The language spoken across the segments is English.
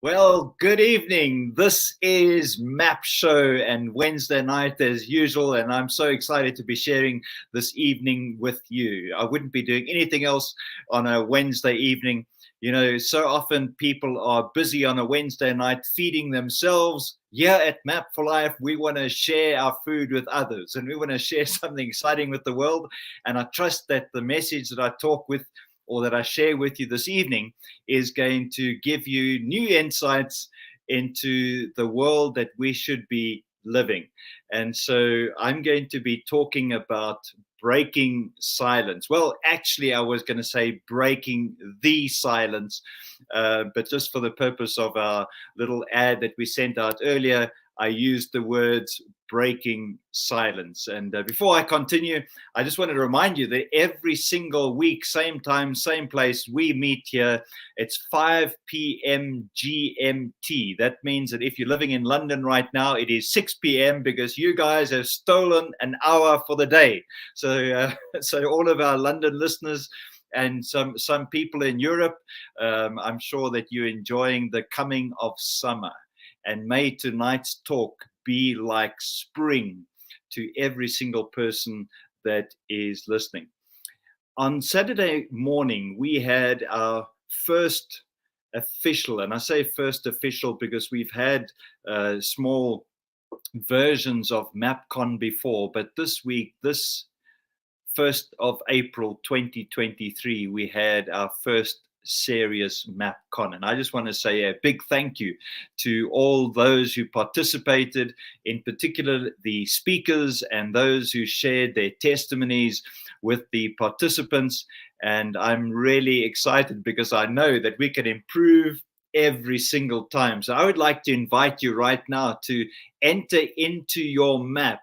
Well, good evening. This is Map Show and Wednesday night as usual, and I'm so excited to be sharing this evening with you. I wouldn't be doing anything else on a Wednesday evening. You know, so often people are busy on a Wednesday night feeding themselves. Here at Map for Life, we want to share our food with others, and we want to share something exciting with the world. And I trust that the message that I talk with or that I share with you this evening is going to give you new insights into the world that we should be living. And so I'm going to be talking about breaking silence. Well, actually, I was going to say breaking the silence, but just for the purpose of our little ad that we sent out earlier, I used the words breaking silence. And before I continue, I just wanted to remind you that every single week, same time, same place, we meet here. It's 5 p.m. GMT. That means that if you're living in London right now, it is 6 p.m. because you guys have stolen an hour for the day. So all of our London listeners and some people in Europe, I'm sure that you're enjoying the coming of summer. And may tonight's talk be like spring to every single person that is listening. On Saturday morning, we had our first official, and I say first official because we've had small versions of MapCon before, but this week, this 1st of April 2023, we had our first serious MapCon. And I just want to say a big thank you to all those who participated, in particular the speakers and those who shared their testimonies with the participants. And I'm really excited because I know that we can improve every single time. So I would like to invite you right now to enter into your map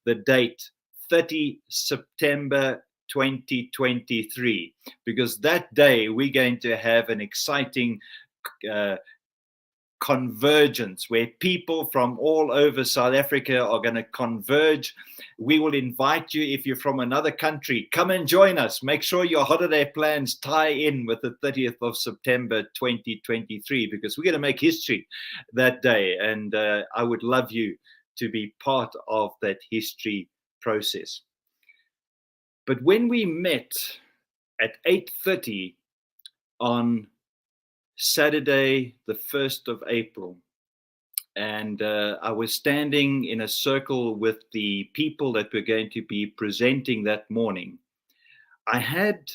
the date 30 September 2023, because that day we're going to have an exciting convergence where people from all over South Africa are going to converge. We will invite you, if you're from another country, come and join us. Make sure your holiday plans tie in with the 30th of September 2023, because we're going to make history that day, and I would love you to be part of that history process. But when we met at 8:30 on Saturday, the 1st of April, and I was standing in a circle with the people that were going to be presenting that morning, I had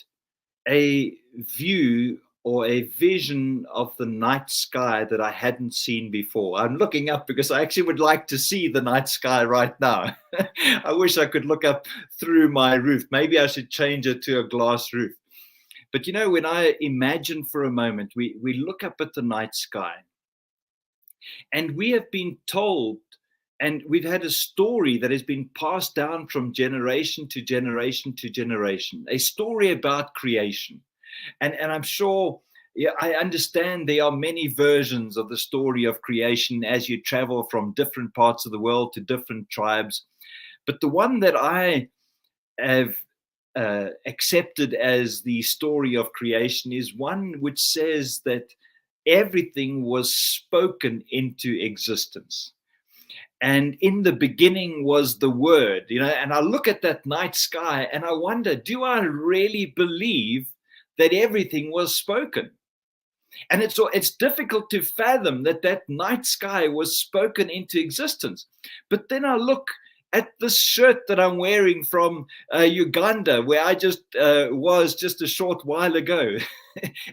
a view or a vision of the night sky that I hadn't seen before. I'm looking up because I actually would like to see the night sky right now. I wish I could look up through my roof. Maybe I should change it to a glass roof. But you know, when I imagine for a moment, we look up at the night sky, and we have been told, and we've had a story that has been passed down from generation to generation to generation, a story about creation. And I'm sure, yeah, I understand there are many versions of the story of creation as you travel from different parts of the world to different tribes. But the one that I have accepted as the story of creation is one which says that everything was spoken into existence. And in the beginning was the Word, you know, and I look at that night sky and I wonder, do I really believe that everything was spoken? And it's difficult to fathom that night sky was spoken into existence. But then I look at this shirt that I'm wearing from Uganda, where I just was just a short while ago.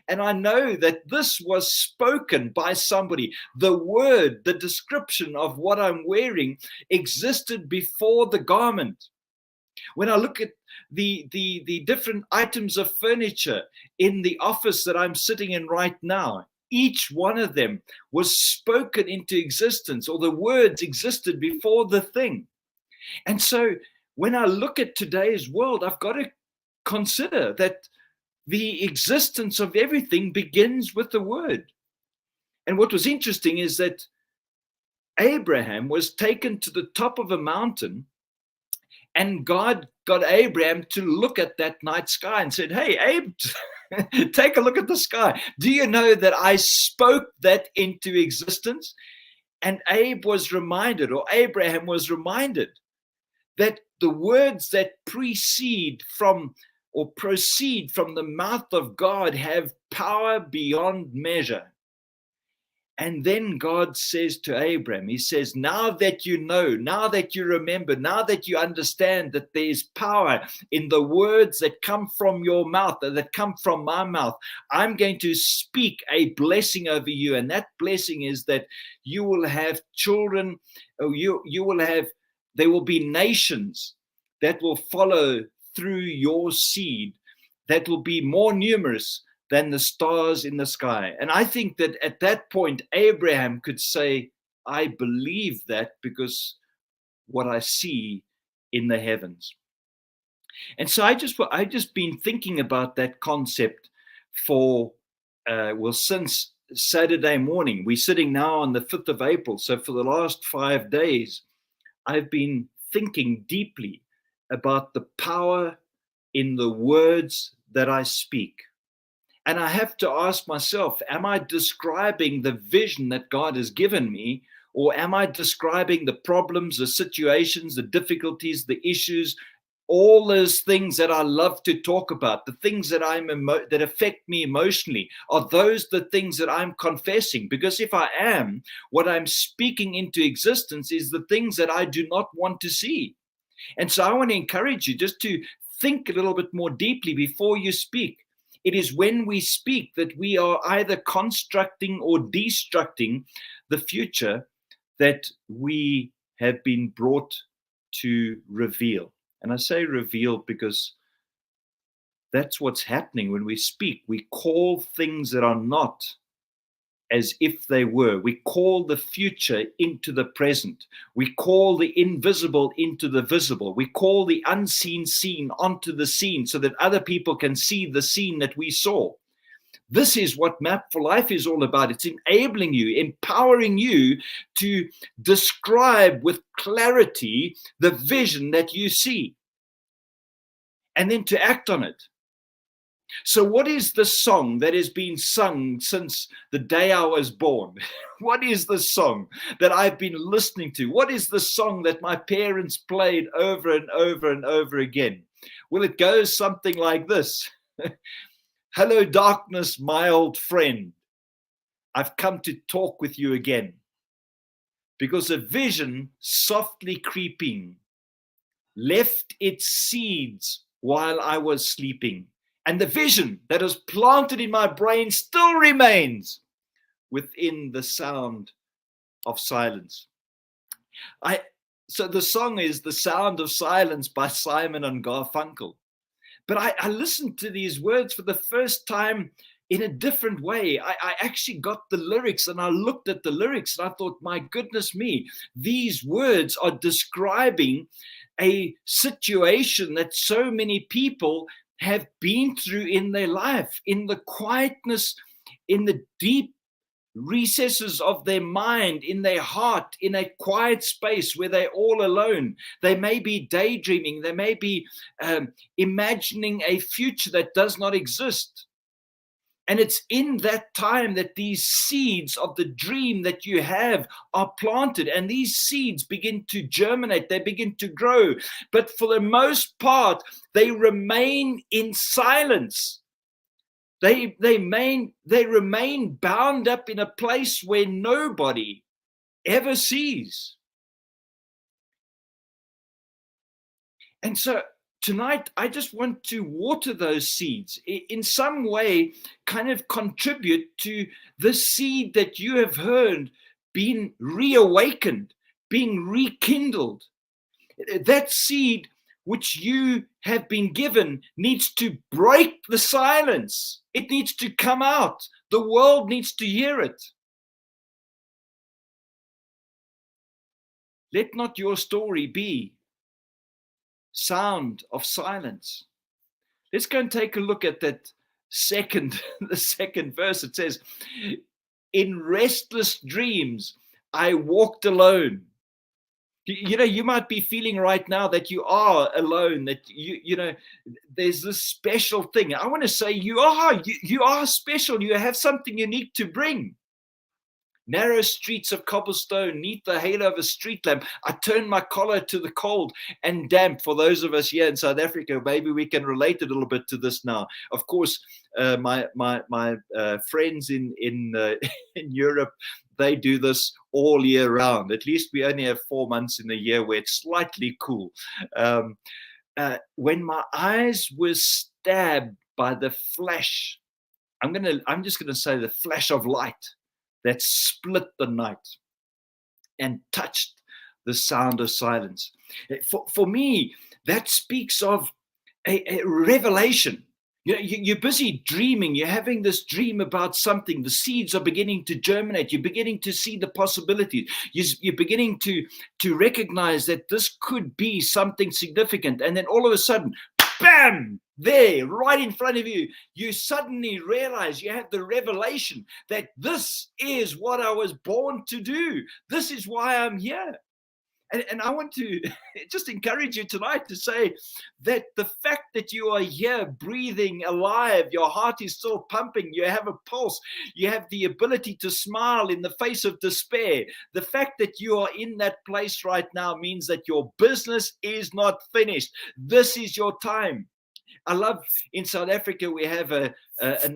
And I know that this was spoken by somebody. The word, the description of what I'm wearing existed before the garment. When I look at the different items of furniture in the office that I'm sitting in right now, each one of them was spoken into existence, or the words existed before the thing. And so when I look at today's world, I've got to consider that the existence of everything begins with the word. And what was interesting is that Abraham was taken to the top of a mountain, and God got Abraham to look at that night sky and said, "Hey, Abe, take a look at the sky. Do you know that I spoke that into existence?" And Abe was reminded, or Abraham was reminded, that the words that precede from or proceed from the mouth of God have power beyond measure. And then God says to Abraham, he says, now that you know, now that you remember, now that you understand that there's power in the words that come from your mouth, that come from my mouth, I'm going to speak a blessing over you. And that blessing is that you will have children, there will be nations that will follow through your seed that will be more numerous than the stars in the sky. And I think that at that point, Abraham could say, I believe that because what I see in the heavens. And so I just been thinking about that concept for, since Saturday morning. We're sitting now on the 5th of April. So for the last 5 days, I've been thinking deeply about the power in the words that I speak. And I have to ask myself, am I describing the vision that God has given me, or am I describing the problems, the situations, the difficulties, the issues, all those things that I love to talk about, the things that that affect me emotionally? Are those the things that I'm confessing? Because if I am, what I'm speaking into existence is the things that I do not want to see. And so I want to encourage you just to think a little bit more deeply before you speak. It is when we speak that we are either constructing or destructing the future that we have been brought to reveal. And I say reveal because that's what's happening when we speak. We call things that are not as if they were. We call the future into the present. We call the invisible into the visible. We call the unseen scene onto the scene so that other people can see the scene that we saw. This is what Map for Life is all about. It's enabling you, empowering you to describe with clarity the vision that you see and then to act on it. So what is the song that has been sung since the day I was born? What is the song that I've been listening to? What is the song that my parents played over and over and over again? Well, it goes something like this. Hello, darkness, my old friend. I've come to talk with you again. Because a vision softly creeping left its seeds while I was sleeping. And the vision that was planted in my brain still remains within the sound of silence. So the song is The Sound of Silence by Simon and Garfunkel. But I listened to these words for the first time in a different way. I actually got the lyrics and I looked at the lyrics and I thought, my goodness me, these words are describing a situation that so many people have been through in their life, in the quietness, in the deep recesses of their mind, in their heart, in a quiet space where they're all alone. They may be daydreaming, they may be imagining a future that does not exist. And it's in that time that these seeds of the dream that you have are planted, and these seeds begin to germinate, they begin to grow. But for the most part, they remain in silence. They remain bound up in a place where nobody ever sees. And so tonight, I just want to water those seeds, in some way, kind of contribute to the seed that you have heard being reawakened, being rekindled. That seed which you have been given needs to break the silence. It needs to come out. The world needs to hear it. Let not your story be sound of silence. Let's go and take a look at that the second verse. It says, in restless dreams, I walked alone. You know, you might be feeling right now that you are alone, that you know, there's this special thing. I want to say you are special. You have something unique to bring. Narrow streets of cobblestone, neath the halo of a street lamp, I turned my collar to the cold and damp. For those of us here in South Africa, maybe we can relate a little bit to this now. Of course, my friends in in Europe, they do this all year round. At least we only have 4 months in a year where it's slightly cool. When my eyes were stabbed by the flash, I'm just gonna say the flash of light that split the night and touched the sound of silence. For me, that speaks of a revelation. You know, you're busy dreaming. You're having this dream about something. The seeds are beginning to germinate. You're beginning to see the possibilities. You're beginning to recognize that this could be something significant. And then all of a sudden, bam, there, right in front of you, you suddenly realize, you have the revelation that this is what I was born to do. This is why I'm here. And I want to just encourage you tonight to say that the fact that you are here, breathing, alive, your heart is still pumping, you have a pulse, you have the ability to smile in the face of despair. The fact that you are in that place right now means that your business is not finished. This is your time. I love, in South Africa, we have a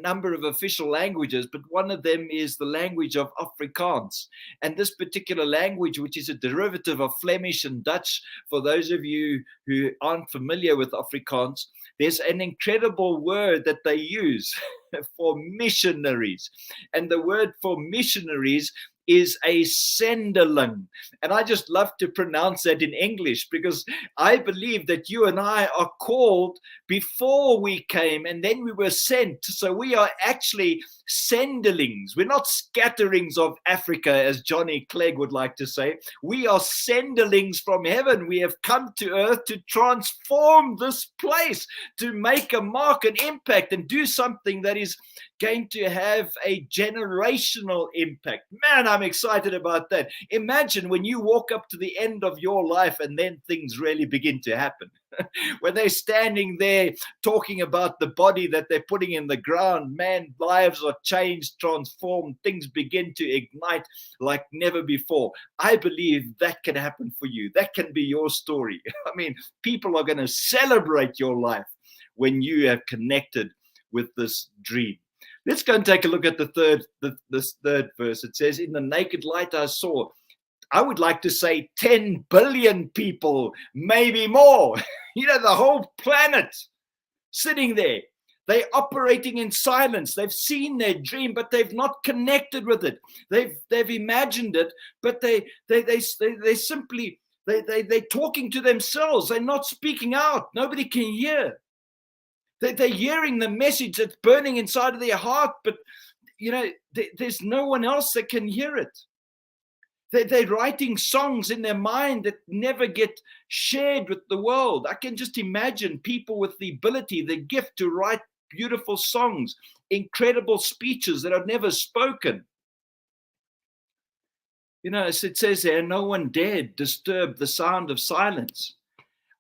number of official languages, but one of them is the language of Afrikaans. And this particular language, which is a derivative of Flemish and Dutch, for those of you who aren't familiar with Afrikaans, there's an incredible word that they use for missionaries. And the word for missionaries is a senderling. And I just love to pronounce that in English, because I believe that you and I are called before we came and then we were sent. So we are actually senderlings. We're not scatterings of Africa, as Johnny Clegg would like to say. We are senderlings from heaven. We have come to earth to transform this place, to make a mark, an impact, and do something that is going to have a generational impact. Man, I'm excited about that. Imagine when you walk up to the end of your life and then things really begin to happen. When they're standing there talking about the body that they're putting in the ground, man, lives are changed, transformed, things begin to ignite like never before. I believe that can happen for you. That can be your story. I mean, people are going to celebrate your life when you have connected with this dream. Let's go and take a look at this third verse. It says, in the naked light I saw, I would like to say 10 billion people, maybe more. You know, the whole planet sitting there. They're operating in silence. They've seen their dream, but they've not connected with it. They've imagined it, but they simply they're talking to themselves. They're not speaking out. Nobody can hear. They're hearing the message that's burning inside of their heart, but you know, there's no one else that can hear it. They're writing songs in their mind that never get shared with the world. I can just imagine people with the ability, the gift to write beautiful songs, incredible speeches that are never spoken. You know, as it says there, no one dared disturb the sound of silence.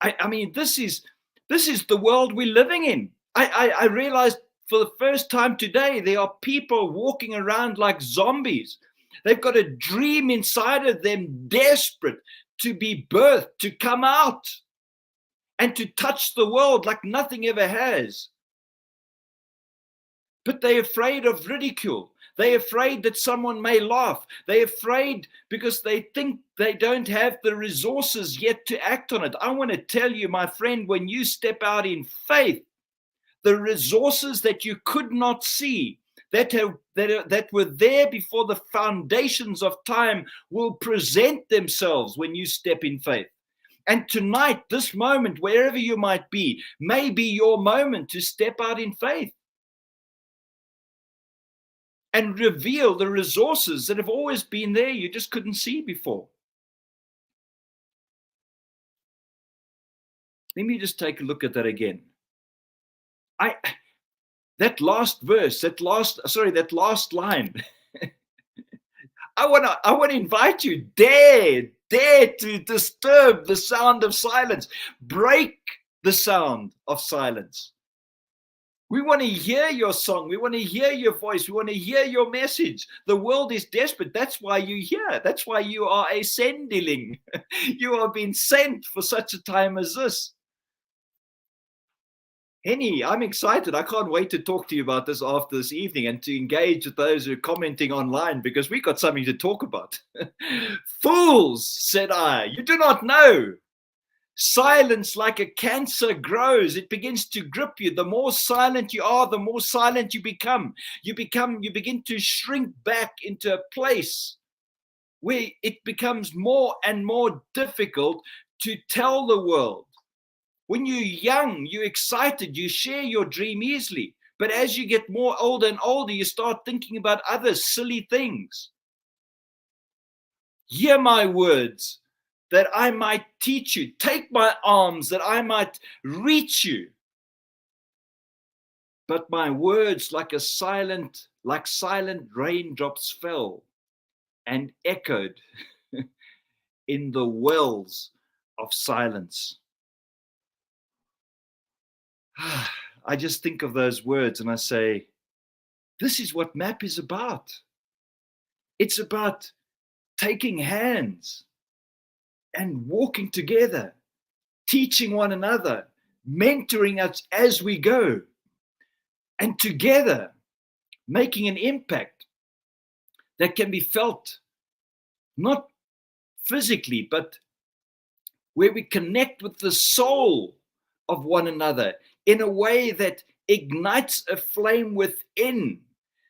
I mean, this is the world we're living in. I realized for the first time today, there are people walking around like zombies. They've got a dream inside of them, desperate to be birthed, to come out and to touch the world like nothing ever has. But they're afraid of ridicule. They're afraid that someone may laugh. They're afraid because they think they don't have the resources yet to act on it. I want to tell you, my friend, when you step out in faith, the resources that you could not see, that were there before the foundations of time, will present themselves when you step in faith. And tonight, this moment, wherever you might be, may be your moment to step out in faith and reveal the resources that have always been there, you just couldn't see before. Let me just take a look at that again. That last verse, that last line. I want to invite you, dare to disturb the sound of silence, break the sound of silence. We want to hear your song. We want to hear your voice. We want to hear your message. The world is desperate. That's why you're here. That's why you are a sendiling. You are being sent for such a time as this. Henny, I'm excited. I can't wait to talk to you about this after this evening and to engage with those who are commenting online, because we've got something to talk about. Fools, said I, you do not know. Silence like a cancer grows. It begins to grip you. The more silent you are, the more silent you become. You begin to shrink back into a place where it becomes more and more difficult to tell the world. When you're young, you're excited, you share your dream easily. But as you get more older and older, you start thinking about other silly things. Hear my words, that I might teach you. Take my arms, that I might reach you. But my words, like silent raindrops, fell and echoed in the wells of silence. I just think of those words and I say, this is what MAP is about. It's about taking hands and walking together, teaching one another, mentoring us as we go, and together making an impact that can be felt, not physically, but where we connect with the soul of one another in a way that ignites a flame within,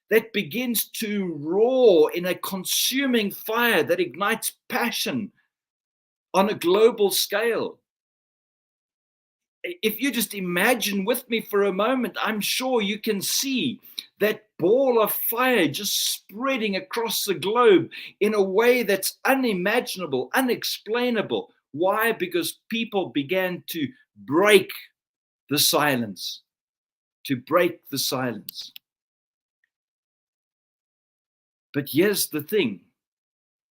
that begins to roar in a consuming fire, that ignites passion on a global scale. If you just imagine with me for a moment, I'm sure you can see that ball of fire just spreading across the globe in a way that's unimaginable, unexplainable. Why? Because people began to break the silence, to break the silence. But here's the thing,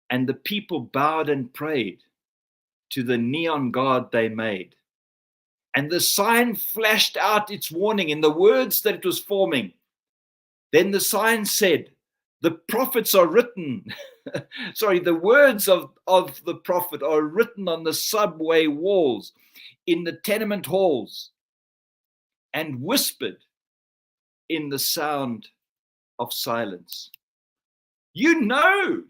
and the people bowed and prayed to the neon god they made. And the sign flashed out its warning in the words that it was forming. Then the sign said, the prophets are written, the words of the prophet are written on the subway walls, in the tenement halls, and whispered in the sound of silence. You know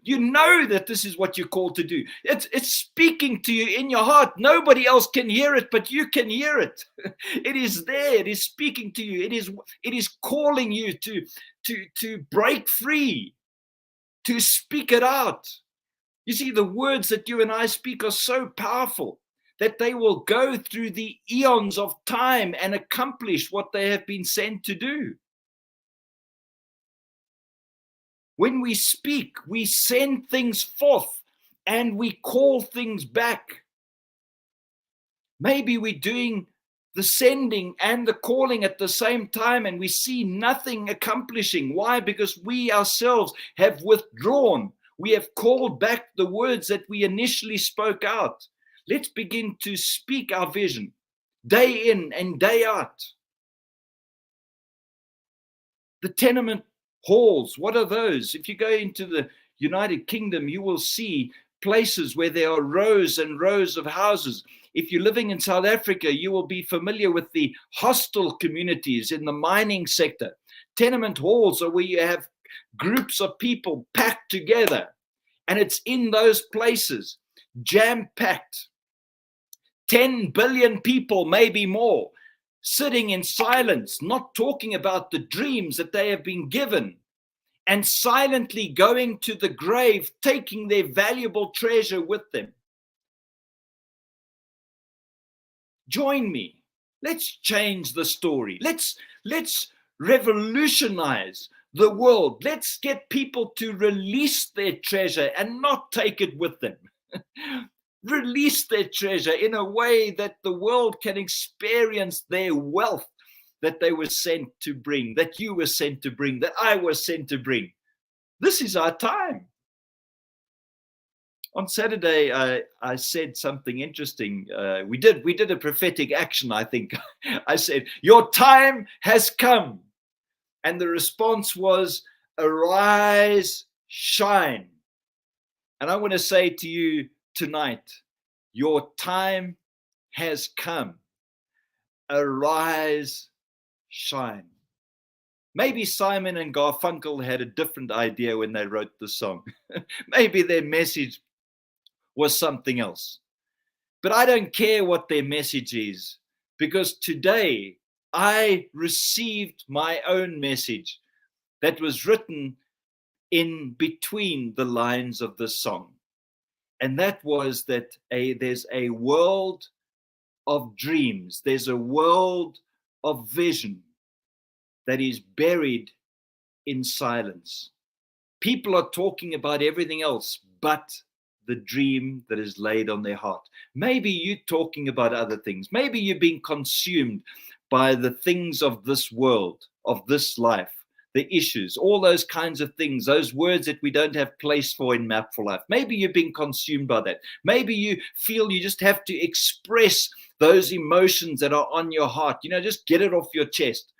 that this is what you're called to do. It's speaking to you in your heart. Nobody else can hear it, but you can hear it. It is there. It is speaking to you. It is calling you to break free, to speak it out. You see, the words that you and I speak are so powerful that they will go through the eons of time and accomplish what they have been sent to do. When we speak, we send things forth and we call things back. Maybe we're doing the sending and the calling at the same time and we see nothing accomplishing. Why? Because we ourselves have withdrawn. We have called back the words that we initially spoke out. Let's begin to speak our vision day in and day out. The tenement halls, what are those? If you go into the United Kingdom, you will see places where there are rows and rows of houses. If you're living in South Africa, you will be familiar with the hostel communities in the mining sector. Tenement halls are where you have groups of people packed together, and it's in those places, jam-packed. 10 billion people, maybe more, sitting in silence, not talking about the dreams that they have been given, and silently going to the grave, taking their valuable treasure with them. Join me. Let's change the story. Let's revolutionize the world. Let's get people to release their treasure and not take it with them. Release their treasure in a way that the world can experience their wealth that they were sent to bring, that you were sent to bring, that I was sent to bring. This is our time. On Saturday, I said something interesting. We did a prophetic action, I think. I said, your time has come. And the response was, arise, shine. And I want to say to you tonight, your time has come. Arise, shine. Maybe Simon and Garfunkel had a different idea when they wrote the song. Maybe their message was something else. But I don't care what their message is, because today I received my own message that was written in between the lines of the song. And that was that there's a world of dreams, there's a world of vision that is buried in silence. People are talking about everything else but the dream that is laid on their heart. Maybe you're talking about other things. Maybe you're being consumed by the things of this world, of this life, the issues, all those kinds of things, those words that we don't have place for in Map for Life. Maybe you're being consumed by that. Maybe you feel you just have to express those emotions that are on your heart. Just get it off your chest.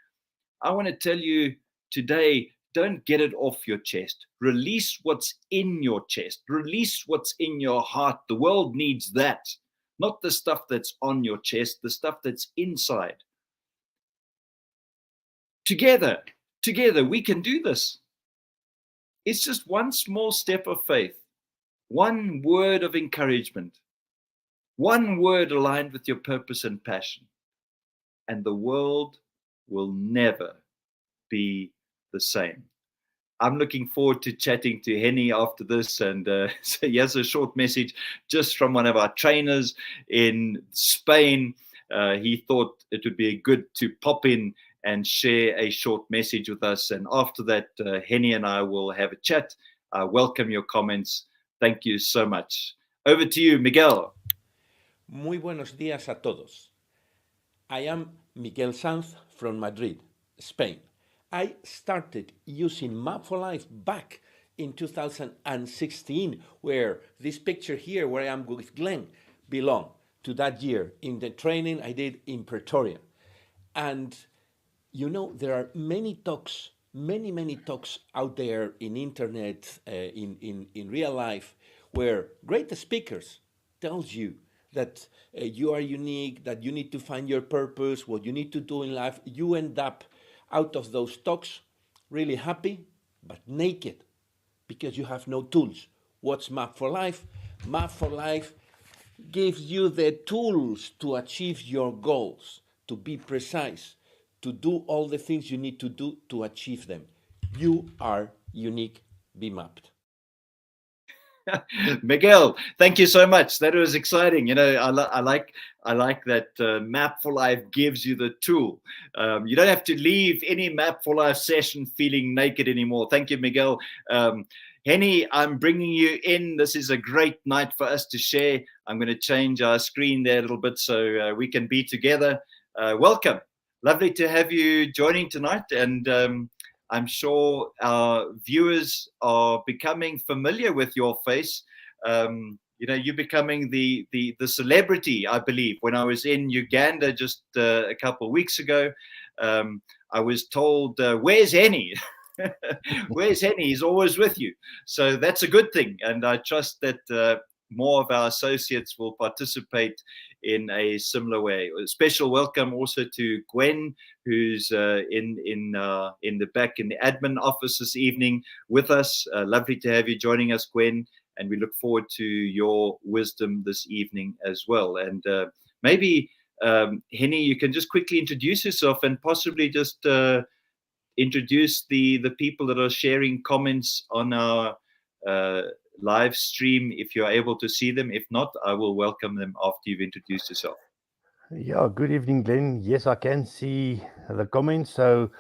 I want to tell you today, don't get it off your chest. Release what's in your chest. Release what's in your heart. The world needs that, not the stuff that's on your chest, the stuff that's inside. Together, we can do this. It's just one small step of faith, one word of encouragement, one word aligned with your purpose and passion, and the world will never be the same. I'm looking forward to chatting to Henny after this. And so here's a short message just from one of our trainers in Spain. He thought it would be good to pop in and share a short message with us. And after that, Henny and I will have a chat. Welcome your comments. Thank you so much. Over to you, Miguel. Muy buenos días a todos. I am Miguel Sanz from Madrid, Spain. I started using Map for Life back in 2016, where this picture here, where I am with Glen, belonged to that year in the training I did in Pretoria. And there are many talks, many talks out there in internet, in real life, where great speakers tells you that you are unique, that you need to find your purpose, what you need to do in life. You end up out of those talks really happy, but naked, because you have no tools. What's Map for Life? Map for Life gives you the tools to achieve your goals, to be precise, to do all the things you need to do to achieve them. You are unique. Be mapped. Miguel, thank you so much. That was exciting. I like that Map for Life gives you the tool. You don't have to leave any Map for Life session feeling naked anymore. Thank you, Miguel. Henny, I'm bringing you in. This is a great night for us to share. I'm going to change our screen there a little bit so we can be together. Welcome. Lovely to have you joining tonight. And I'm sure our viewers are becoming familiar with your face. You're becoming the celebrity, I believe. When I was in Uganda just a couple of weeks ago, I was told, where's Henny? Where's Henny? He's always with you. So that's a good thing. And I trust that more of our associates will participate in a similar way. A special welcome also to Gwen, who's in the back in the admin office this evening with us. Lovely to have you joining us, Gwen, and we look forward to your wisdom this evening as well. And maybe, Henny, you can just quickly introduce yourself and possibly just introduce the people that are sharing comments on our live stream, if you're able to see them. If not, I will welcome them after you've introduced yourself. Yeah, good evening, Glen. Yes, I can see the comments. So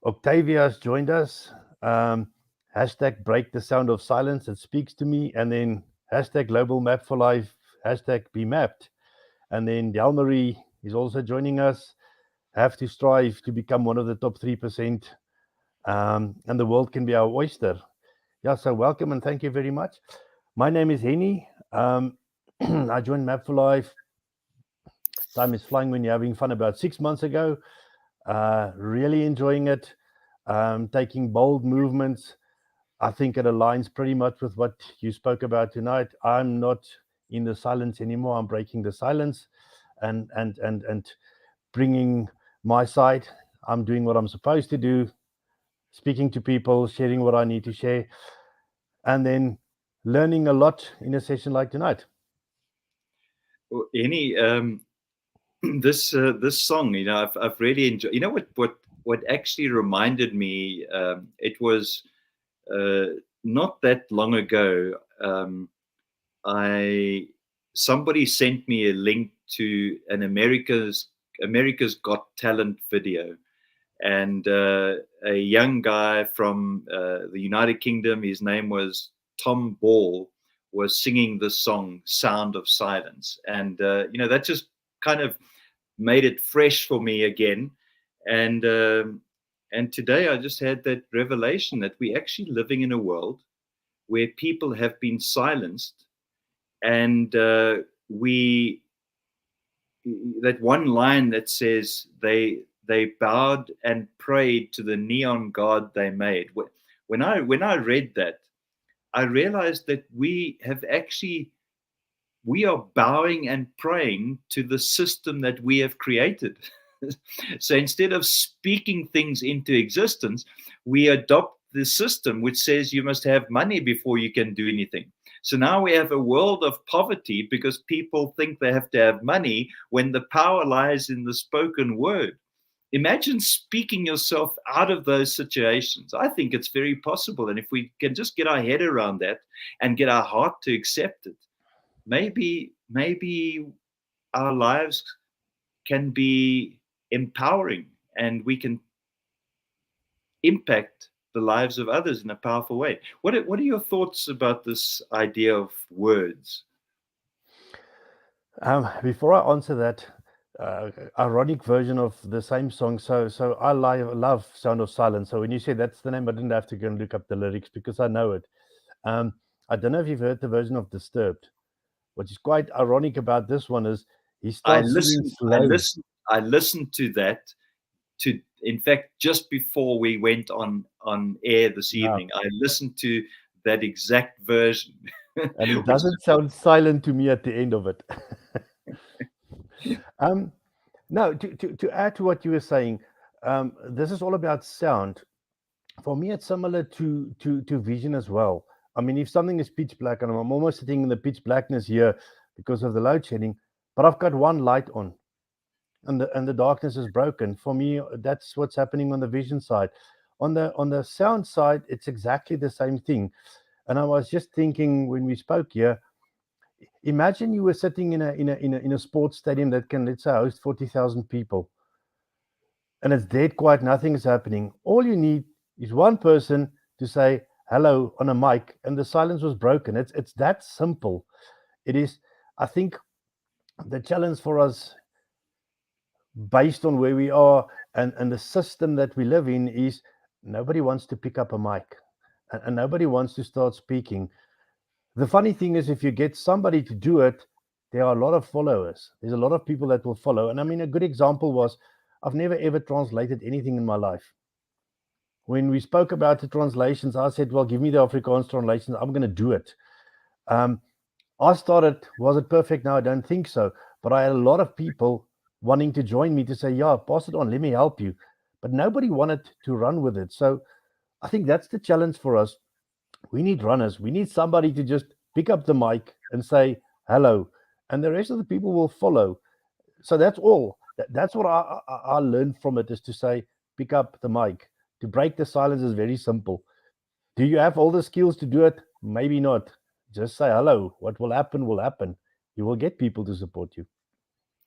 Octavia has joined us. Um, hashtag break the sound of silence. It speaks to me. And then hashtag global map for life. Hashtag be mapped. And then Delmarie is also joining us. Have to strive to become one of the top 3%. And the world can be our oyster. Yeah, so welcome and thank you very much. My name is Henny. I joined Map for Life. Time is flying when you're having fun about 6 months ago. Really enjoying it, taking bold movements. I think it aligns pretty much with what you spoke about tonight. I'm not in the silence anymore. I'm breaking the silence and bringing my side. I'm doing what I'm supposed to do, speaking to people, sharing what I need to share, and then learning a lot in a session like tonight. Well, any this song, I've really enjoyed. You know what actually reminded me? It was not that long ago. I Somebody sent me a link to an America's Got Talent video, and a young guy from the United Kingdom. His name was Tom Ball. Was singing the song "Sound of Silence," and that just kind of made it fresh for me again. And and today I just had that revelation that we're actually living in a world where people have been silenced, and we that one line that says they bowed and prayed to the neon god they made. When I read that, I realized that we are bowing and praying to the system that we have created. So instead of speaking things into existence, we adopt the system which says you must have money before you can do anything. So now we have a world of poverty because people think they have to have money when the power lies in the spoken word. Imagine speaking yourself out of those situations. I think it's very possible. And if we can just get our head around that and get our heart to accept it, maybe our lives can be empowering and we can impact the lives of others in a powerful way. What are your thoughts about this idea of words? Before I answer that, ironic version of the same song. So I love Sound of Silence. So when you say that's the name, I didn't have to go and look up the lyrics because I know it. Um, I don't know if you've heard the version of Disturbed. What is quite ironic about this one is he I starts singing listened I slow. listened I listened to that to in fact just before we went on air this Yeah, evening. I listened to that exact version. and it Which doesn't sound silent to me at the end of it. um, no, to add to what you were saying, this is all about sound. For me, it's similar to vision as well. I mean, if something is pitch black, and I'm almost sitting in the pitch blackness here because of the load shedding, but I've got one light on, and the darkness is broken. For me, that's what's happening on the vision side. On the sound side, it's exactly the same thing. And I was just thinking when we spoke here, imagine you were sitting in a sports stadium that can, let's say, host 40,000 people, and it's dead quiet, nothing is happening. All you need is one person to say hello on a mic, and the silence was broken. It's that simple. It is. I think the challenge for us, based on where we are and the system that we live in, is nobody wants to pick up a mic, and nobody wants to start speaking. The funny thing is, if you get somebody to do it, there are a lot of followers. There's a lot of people that will follow. And I mean, a good example was, I've never ever translated anything in my life. When we spoke about the translations, I said, well, give me the Afrikaans translations. I'm going to do it. Um, I started, was it perfect? No, I don't think so. But I had a lot of people wanting to join me to say, yeah, pass it on, let me help you. But nobody wanted to run with it. So I think that's the challenge for us. We need runners. We need somebody to just pick up the mic and say hello, and the rest of the people will follow. So that's all. That's what I learned from it, is to say, pick up the mic. To break the silence is very simple. Do you have all the skills to do it? Maybe not. Just say hello. What will happen will happen. You will get people to support you.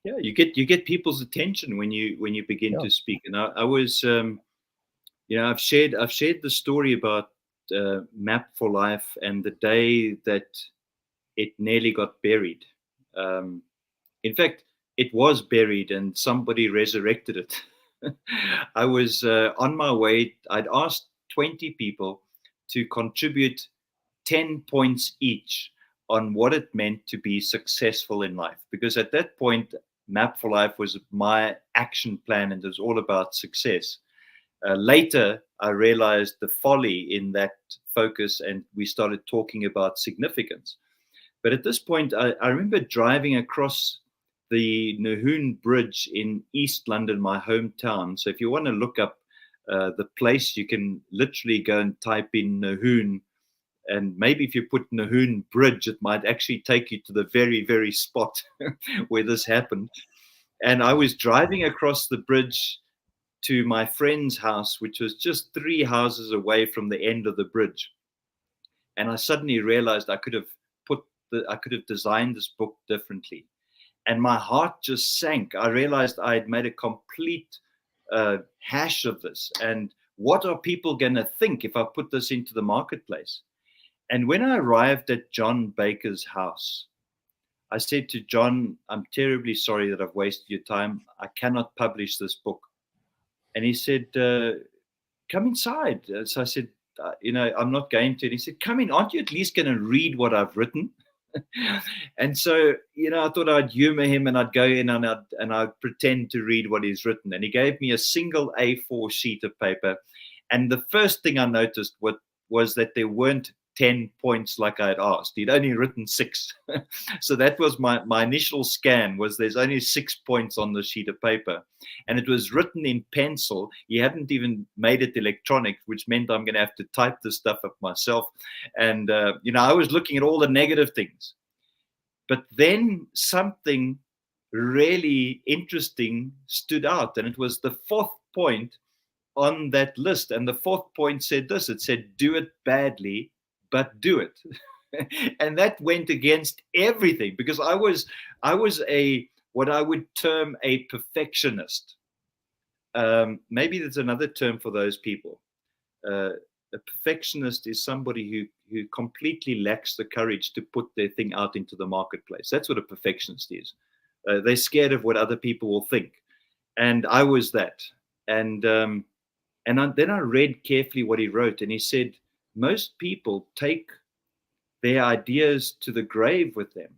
Yeah, you get people's attention when you begin Yeah. to speak. And I was, I've shared the story about Map for Life and the day that it nearly got buried. Um, in fact, it was buried and somebody resurrected it. I was on my way. I'd asked 20 people to contribute 10 points each on what it meant to be successful in life. Because at that point, Map for Life was my action plan and it was all about success. Later, I realized the folly in that focus and we started talking about significance. But at this point, I remember driving across the Nahoon Bridge in East London, my hometown. So if you want to look up the place, you can literally go and type in Nahoon. And maybe if you put Nahoon Bridge, it might actually take you to the very, very spot where this happened. And I was driving across the bridge to my friend's house, which was just 3 houses away from the end of the bridge. And I suddenly realized I could have designed this book differently. And my heart just sank. I realized I had made a complete hash of this. And what are people going to think if I put this into the marketplace? And when I arrived at John Baker's house, I said to John, I'm terribly sorry that I've wasted your time. I cannot publish this book. And he said, come inside. So I said, I'm not going to. And he said, come in. Aren't you at least going to read what I've written? And so, I thought I'd humor him and I'd go in and I'd pretend to read what he's written. And he gave me a single A4 sheet of paper. And the first thing I noticed was that there weren't 10 points like I had asked. He'd only written 6. So that was my initial scan, was there's only 6 points on the sheet of paper. And it was written in pencil. He hadn't even made it electronic, which meant I'm going to have to type this stuff up myself. And, I was looking at all the negative things. But then something really interesting stood out. And it was the 4th point on that list. And the 4th point said this. It said, do it badly, but do it. And that went against everything, because I was what I would term a perfectionist. Maybe there's another term for those people. A perfectionist is somebody who completely lacks the courage to put their thing out into the marketplace. That's what a perfectionist is. They're scared of what other people will think. And I was that. And then I read carefully what he wrote, and he said, most people take their ideas to the grave with them.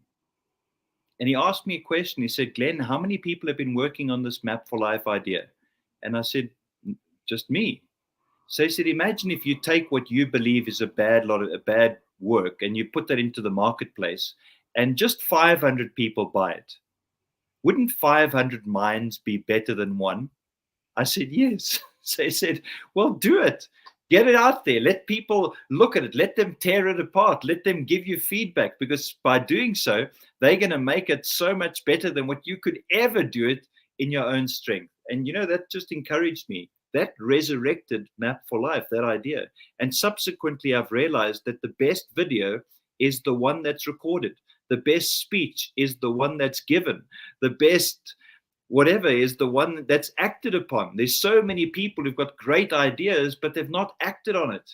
And he asked me a question. He said, Glenn, how many people have been working on this Map for Life idea? And I said, just me. So he said, imagine if you take what you believe is a bad work and you put that into the marketplace and just 500 people buy it. Wouldn't 500 minds be better than one? I said, yes. So he said, well, do it. Get it out there. Let people look at it. Let them tear it apart. Let them give you feedback, because by doing so, they're going to make it so much better than what you could ever do it in your own strength. And, that just encouraged me. That resurrected Map for Life, that idea. And subsequently, I've realized that the best video is the one that's recorded. The best speech is the one that's given. The best whatever is the one that's acted upon. There's so many people who've got great ideas, but they've not acted on it.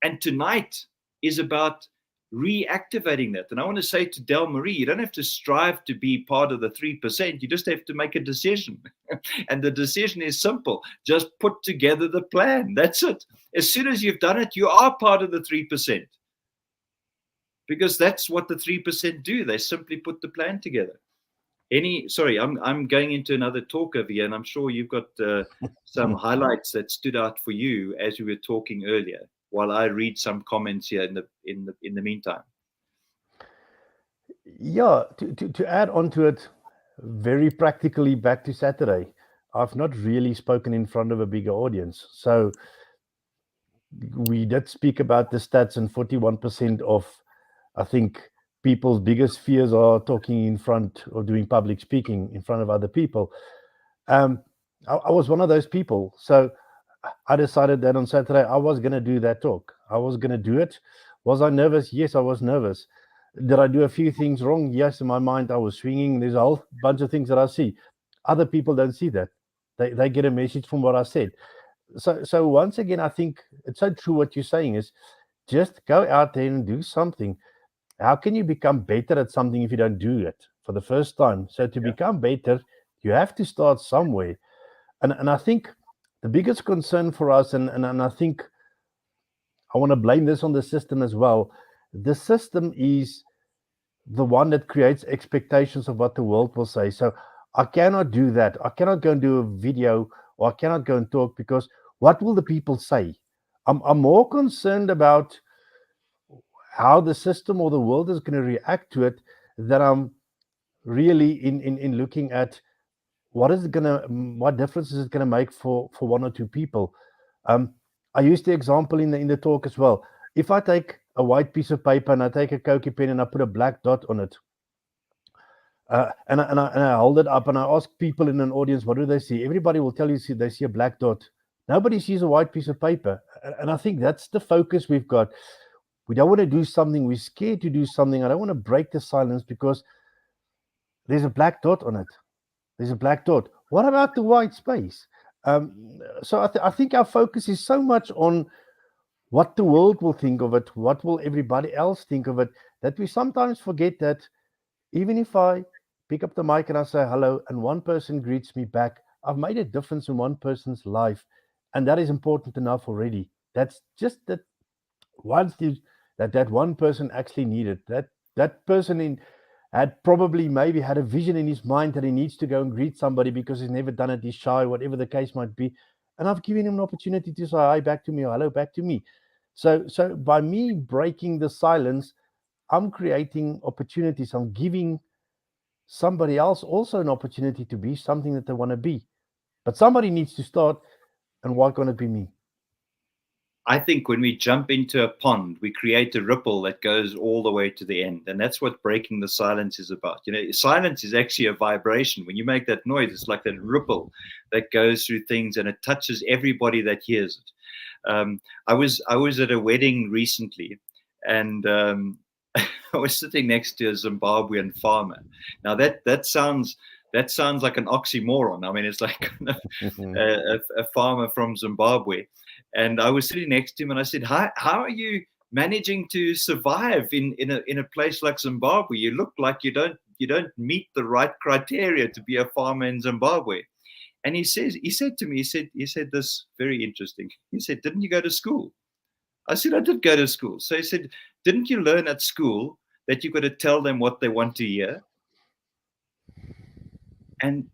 And tonight is about reactivating that. And I want to say to Del Marie, you don't have to strive to be part of the 3%. You just have to make a decision. And the decision is simple. Just put together the plan. That's it. As soon as you've done it, you are part of the 3%. Because that's what the 3% do. They simply put the plan together. I'm going into another talk over here, and I'm sure you've got some highlights that stood out for you as we were talking earlier, while I read some comments here in the meantime. Yeah, to add on to it, very practically back to Saturday, I've not really spoken in front of a bigger audience. So we did speak about the stats, and 41% of, I think, people's biggest fears are talking in front or doing public speaking in front of other people. I was one of those people. So I decided that on Saturday I was going to do that talk. I was going to do it. Was I nervous? Yes, I was nervous. Did I do a few things wrong? Yes, in my mind, I was swinging. There's a whole bunch of things that I see. Other people don't see that. They get a message from what I said. So once again, I think it's so true what you're saying is just go out there and do something. How can you become better at something if you don't do it for the first time? So to become better, you have to start somewhere. And I think the biggest concern for us, and I think I want to blame this on the system as well. The system is the one that creates expectations of what the world will say. So I cannot do that. I cannot go and do a video, or I cannot go and talk, because what will the people say? I'm more concerned about how the system or the world is going to react to it than I'm really in looking at what difference is it going to make for one or two people. I used the example in the talk as well. If I take a white piece of paper and I take a Cokie pen and I put a black dot on it, and I hold it up and I ask people in an audience, what do they see? Everybody will tell you they see a black dot. Nobody sees a white piece of paper. And I think that's the focus we've got. We don't want to do something. We're scared to do something. I don't want to break the silence because there's a black dot on it. There's a black dot. What about the white space? So I think our focus is so much on what the world will think of it, what will everybody else think of it, that we sometimes forget that even if I pick up the mic and I say hello and one person greets me back, I've made a difference in one person's life. And that is important enough already. That's just that that one person actually needed. That person had probably maybe had a vision in his mind that he needs to go and greet somebody because he's never done it, he's shy, whatever the case might be. And I've given him an opportunity to say hi back to me or hello back to me. So by me breaking the silence, I'm creating opportunities. I'm giving somebody else also an opportunity to be something that they want to be. But somebody needs to start, and why can't it be me? I think when we jump into a pond, we create a ripple that goes all the way to the end. And that's what breaking the silence is about. You know, silence is actually a vibration. When you make that noise, it's like that ripple that goes through things and it touches everybody that hears it. I was at a wedding recently, and I was sitting next to a Zimbabwean farmer. Now that sounds like an oxymoron. I mean, it's like a farmer from Zimbabwe. And I was sitting next to him and I said, how are you managing to survive in a place like Zimbabwe? You look like you don't meet the right criteria to be a farmer in Zimbabwe. And he said to me, he said this very interesting. He said, didn't you go to school? I said, I did go to school. So he said, didn't you learn at school that you've got to tell them what they want to hear? And,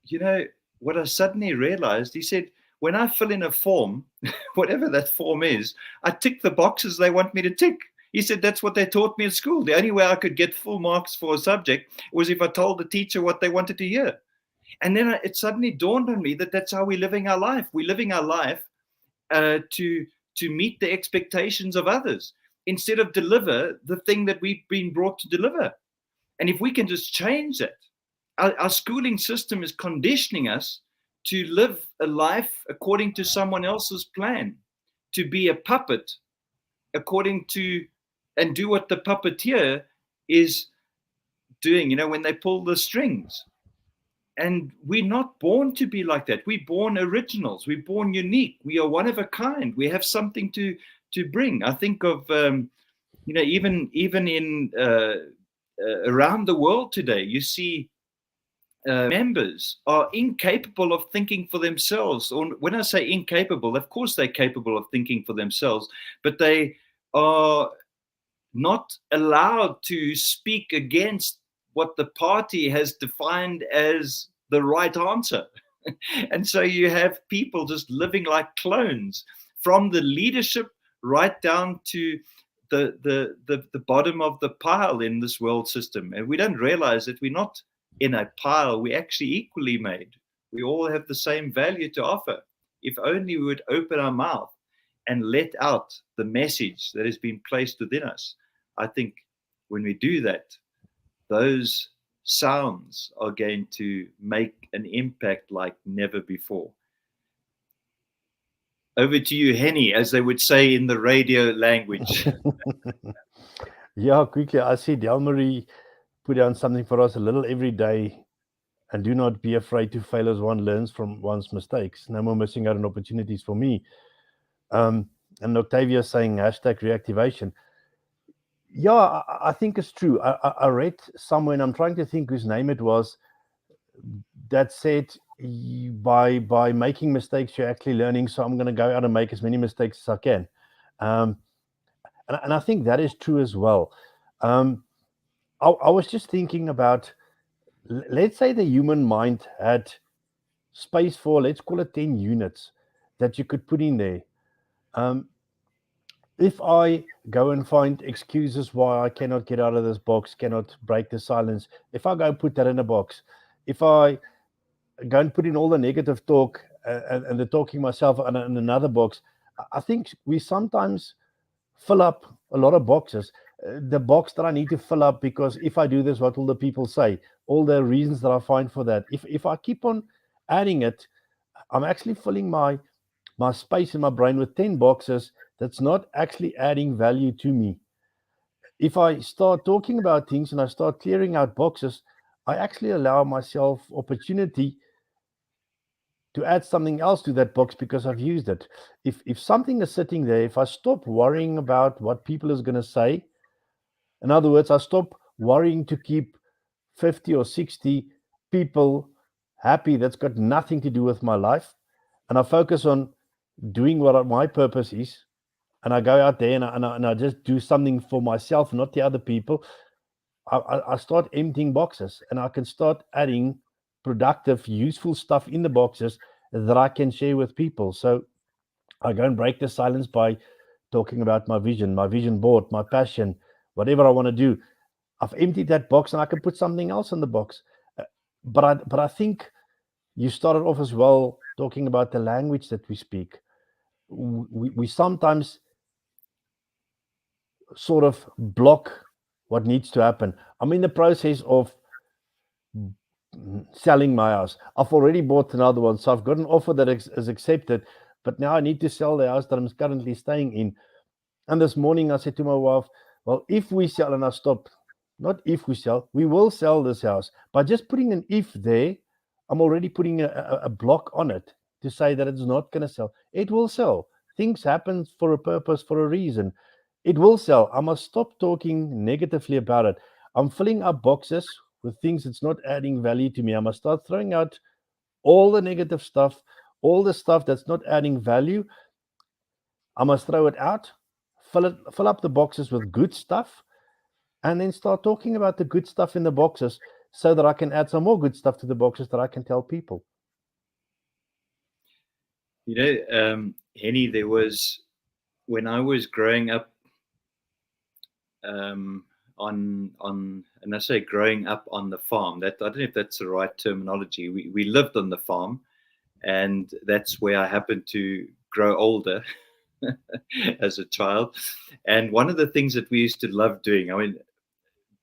you know, what I suddenly realized, he said, when I fill in a form, whatever that form is, I tick the boxes they want me to tick. He said, that's what they taught me at school. The only way I could get full marks for a subject was if I told the teacher what they wanted to hear. And then it suddenly dawned on me that that's how we're living our life. We're living our life to meet the expectations of others instead of deliver the thing that we've been brought to deliver. And if we can just change that, our schooling system is conditioning us to live a life according to someone else's plan, to be a puppet according to, and do what the puppeteer is doing, you know, when they pull the strings. And we're not born to be like that. We're born originals. We're born unique. We are one of a kind. We have something to bring. I think of, you know, even in around the world today, you see members are incapable of thinking for themselves. Or when I say incapable, of course they're capable of thinking for themselves, but they are not allowed to speak against what the party has defined as the right answer. And so you have people just living like clones, from the leadership right down to the bottom of the pile in this world system. And we don't realize that we're not in a pile, we're actually equally made. We all have the same value to offer. If only we would open our mouth and let out the message that has been placed within us. I think when we do that, those sounds are going to make an impact like never before. Over to you, Henny, as they would say in the radio language. Yeah, quickly. I see Delmarie put down something for us: a little every day, and do not be afraid to fail as one learns from one's mistakes. No more missing out on opportunities for me. And Octavia saying hashtag reactivation. Yeah, I think it's true. I read somewhere, and I'm trying to think whose name it was, that said, by making mistakes, you're actually learning. So I'm going to go out and make as many mistakes as I can. Um, and I think that is true as well. I was just thinking about, let's say the human mind had space for, let's call it 10 units that you could put in there. Um, if I go and find excuses why I cannot get out of this box, cannot break the silence, if I go and put that in a box, if I go and put in all the negative talk and the talking myself in another box, I think we sometimes fill up a lot of boxes. The box that I need to fill up, because if I do this, what will the people say? All the reasons that I find for that. If I keep on adding it, I'm actually filling my space in my brain with 10 boxes that's not actually adding value to me. If I start talking about things and I start clearing out boxes, I actually allow myself opportunity to add something else to that box because I've used it. If something is sitting there, if I stop worrying about what people is going to say, in other words, I stop worrying to keep 50 or 60 people happy, that's got nothing to do with my life, and I focus on doing what my purpose is, and I go out there and I just do something for myself, not the other people, I start emptying boxes, and I can start adding productive, useful stuff in the boxes that I can share with people. So I go and break the silence by talking about my vision board, my passion, whatever I want to do. I've emptied that box, and I can put something else in the box. But I think you started off as well talking about the language that we speak. We sometimes sort of block what needs to happen. I'm in the process of selling my house. I've already bought another one, so I've got an offer that is accepted, but now I need to sell the house that I'm currently staying in. And this morning I said to my wife, well, if we sell, and I stopped, not if we sell, we will sell this house. By just putting an if there, I'm already putting a block on it to say that it's not going to sell. It will sell. Things happen for a purpose, for a reason. It will sell. I must stop talking negatively about it. I'm filling up boxes with things that's not adding value to me. I must start throwing out all the negative stuff, all the stuff that's not adding value. I must throw it out, fill up the boxes with good stuff, and then start talking about the good stuff in the boxes so that I can add some more good stuff to the boxes that I can tell people. Henny, there was, when I was growing up, and I say growing up on the farm, that I don't know if that's the right terminology. We lived on the farm, and that's where I happened to grow older as a child. And one of the things that we used to love doing, I mean,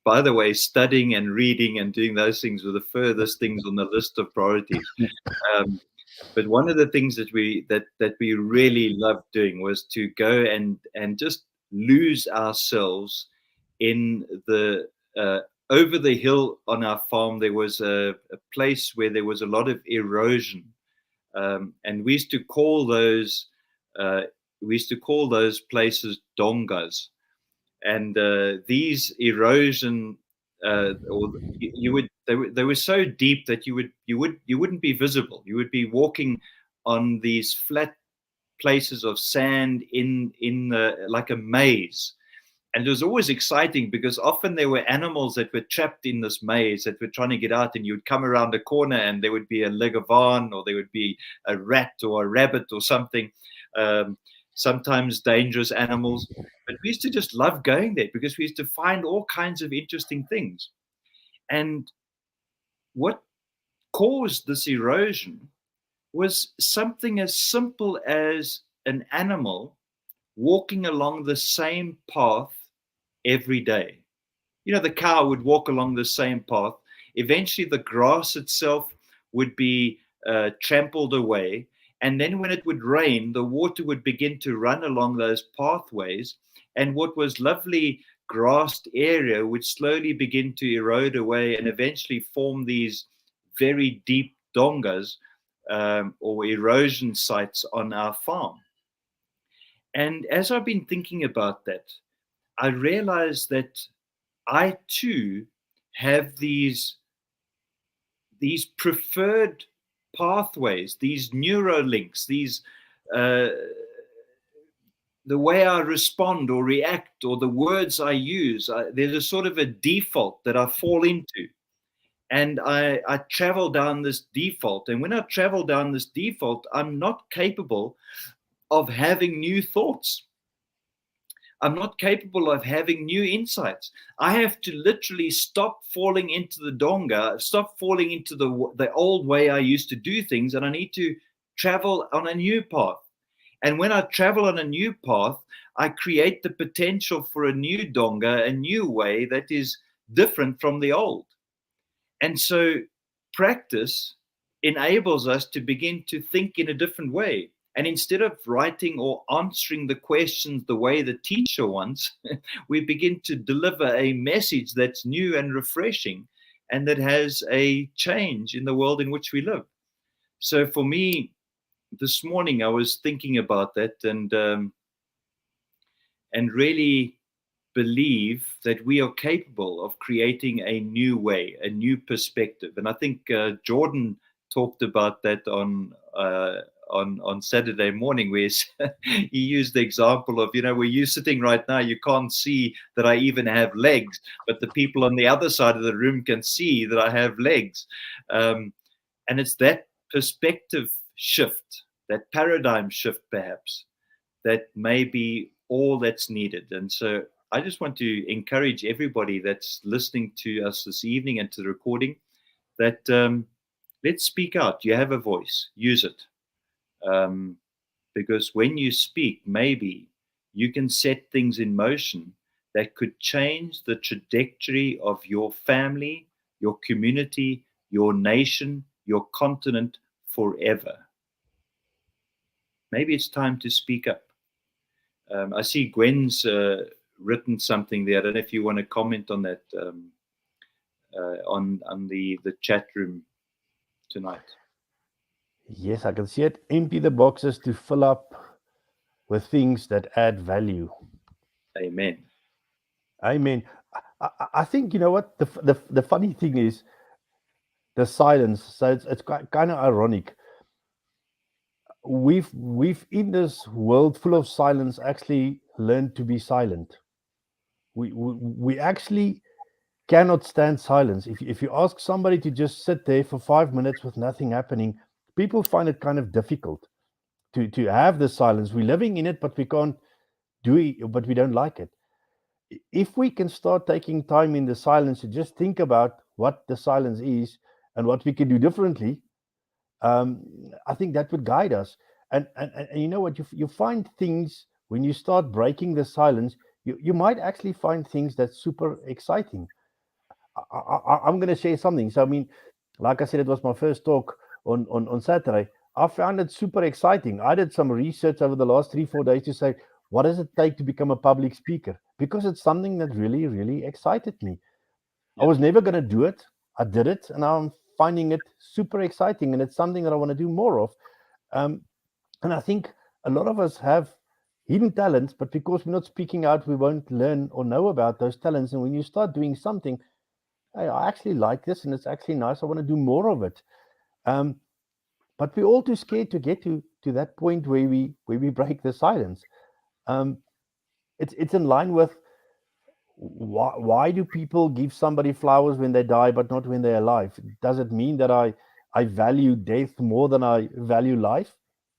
by the way, studying and reading and doing those things were the furthest things on the list of priorities. But one of the things that we really loved doing was to go and just lose ourselves in the over the hill on our farm. There was a place where there was a lot of erosion, and we used to call those places dongas. And these erosion, or you would, they were so deep that you wouldn't be visible. You would be walking on these flat places of sand in like a maze. And it was always exciting because often there were animals that were trapped in this maze that were trying to get out, and you'd come around a corner and there would be a leguan, or there would be a rat or a rabbit or something, sometimes dangerous animals. But we used to just love going there because we used to find all kinds of interesting things. And what caused this erosion was something as simple as an animal walking along the same path every day. The cow would walk along the same path. Eventually, the grass itself would be trampled away. And then when it would rain, the water would begin to run along those pathways. And what was lovely grassed area would slowly begin to erode away and eventually form these very deep dongas or erosion sites on our farm. And as I've been thinking about that, I realized that I too have these preferred pathways, these neurolinks, these the way I respond or react or the words I use. There's a sort of a default that I fall into. And I travel down this default. And when I travel down this default, I'm not capable of having new thoughts. I'm not capable of having new insights. I have to literally stop falling into the donga, stop falling into the old way I used to do things, and I need to travel on a new path. And when I travel on a new path, I create the potential for a new donga, a new way that is different from the old. And so practice enables us to begin to think in a different way. And instead of writing or answering the questions the way the teacher wants, we begin to deliver a message that's new and refreshing and that has a change in the world in which we live. So for me, this morning I was thinking about that and really believe that we are capable of creating a new way, a new perspective. And I think Jordan talked about that on Saturday morning, where he used the example of, where you're sitting right now, you can't see that I even have legs, but the people on the other side of the room can see that I have legs. And it's that perspective shift, that paradigm shift, perhaps, that may be all that's needed. And so I just want to encourage everybody that's listening to us this evening and to the recording that let's speak out. You have a voice, use it. Because when you speak, maybe you can set things in motion that could change the trajectory of your family, your community, your nation, your continent forever. Maybe it's time to speak up. I see Gwen's written something there. I don't know if you want to comment on that on the chat room tonight. Yes, I can see it. Empty the boxes to fill up with things that add value. Amen. Amen. I think, you know what, the funny thing is the silence. So it's kind of ironic. We've in this world full of silence actually learned to be silent. We actually cannot stand silence. If you ask somebody to just sit there for 5 minutes with nothing happening, people find it kind of difficult to have the silence. We're living in it, but we can't do it, but we don't like it. If we can start taking time in the silence to just think about what the silence is and what we can do differently, I think that would guide us. And you know what, you find things when you start breaking the silence, you might actually find things that's super exciting. I'm going to share something. So, I mean, like I said, it was my first talk on Saturday. I found it super exciting. I did some research over the last 3-4 days to say, what does it take to become a public speaker? Because it's something that really, really excited me. I was never going to do it. I did it, and I'm finding it super exciting, and it's something that I want to do more of. And I think a lot of us have hidden talents, but because we're not speaking out, we won't learn or know about those talents. And when you start doing something, hey, I actually like this, and it's actually nice, I want to do more of it. But we're all too scared to get to that point where we break the silence. It's in line with why do people give somebody flowers when they die but not when they're alive? Does it mean that I value death more than I value life?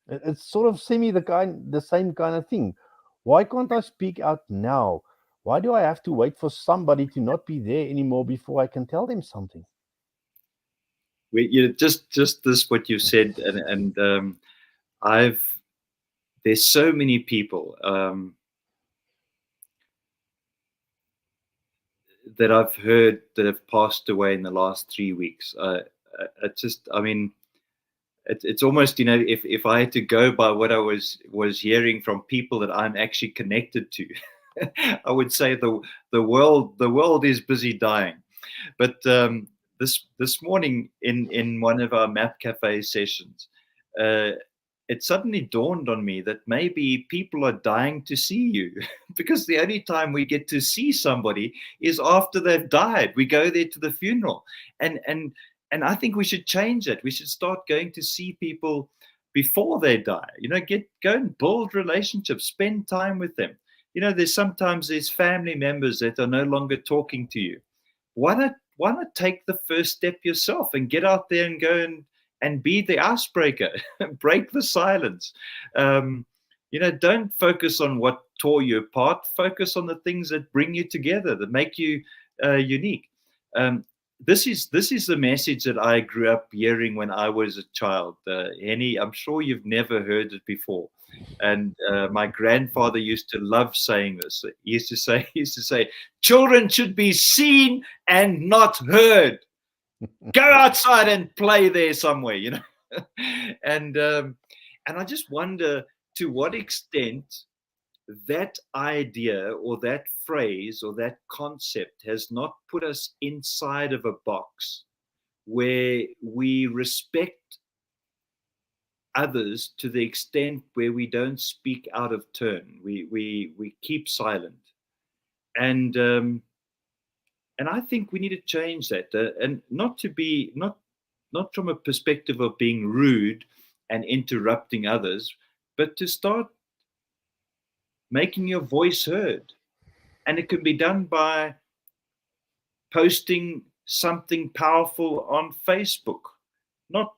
It's sort of the same kind of thing. Why can't I speak out now? Why do I have to wait for somebody to not be there anymore before I can tell them something? Just this what you said, and there's so many people that I've heard that have passed away in the last 3 weeks. It's almost, if I had to go by what I was hearing from people that I'm actually connected to, I would say the world is busy dying. But this morning in one of our Map Cafe sessions, it suddenly dawned on me that maybe people are dying to see you, because the only time we get to see somebody is after they've died. We go there to the funeral, and I think we should change it. We should start going to see people before they die. Go and build relationships, spend time with them. There's family members that are no longer talking to you. Why not take the first step yourself and get out there and go and be the icebreaker, break the silence. Don't focus on what tore you apart. Focus on the things that bring you together, that make you unique. This is the message that I grew up hearing when I was a child. Henny, I'm sure you've never heard it before. And my grandfather used to love saying this. He used to say, children should be seen and not heard. Go outside and play there somewhere, and I just wonder to what extent that idea or that phrase or that concept has not put us inside of a box where we respect others to the extent where we don't speak out of turn. We keep silent, and I think we need to change that, and not from a perspective of being rude and interrupting others, but to start making your voice heard. And it can be done by posting something powerful on Facebook, not